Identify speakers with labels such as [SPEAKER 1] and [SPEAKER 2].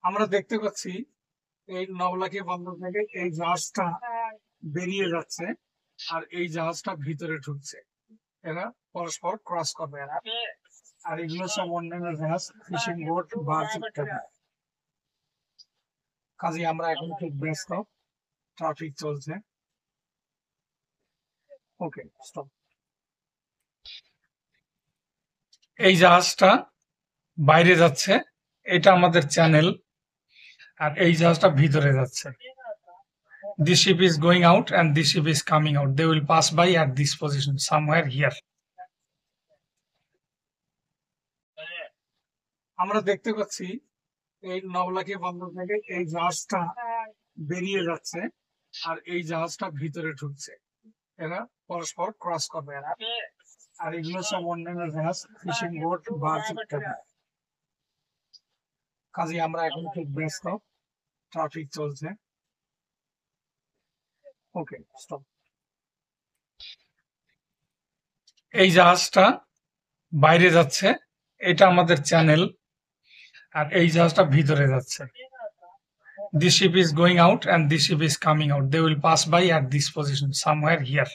[SPEAKER 1] আমরা দেখতে পাচ্ছি এই নবলাখি বন্দর থেকে এই জাহাজটা বেরিয়ে যাচ্ছে আর এই জাহাজটা ভিতরে ঢুকছে। এরা পরস্পর ক্রস করবে এরা। আর এগুলো সব অন্যান্য জাহাজ, ফিশিং বোট, বাস ইত্যাদি। কাজে আমরা এখন খুব ব্যস্ত, ট্রাফিক চলছে। ওকে, স্টপ। এই জাহাজটা বাইরে যাচ্ছে, এটা আমাদের চ্যানেল, আর এই জাহাজটা ভিতরে যাচ্ছে। This ship is going out and this ship is coming out. They will pass by at this position, somewhere here. আমরা দেখতে পাচ্ছি এই নবলাখি বন্দর থেকে এই জাহাজটা বেরিয়ে যাচ্ছে আর এই জাহাজটা ভিতরে ঢুকছে। এরা পরস্পর ক্রস করবে এরা। আর এগুলো সব অন্যান্য জাহাজ, ফিশিং বোট, বাস ইত্যাদি। কাজে আমরা এখন খুব ব্যস্ত, ট্রাফিক চলছে। ওকে, স্টপ। এই জাহাজটা বাইরে যাচ্ছে, এটা আমাদের চ্যানেল, আর এই জাহাজটা ভিতরে যাচ্ছে। This ship is going out and this ship is coming out. They will pass by at this position, somewhere here.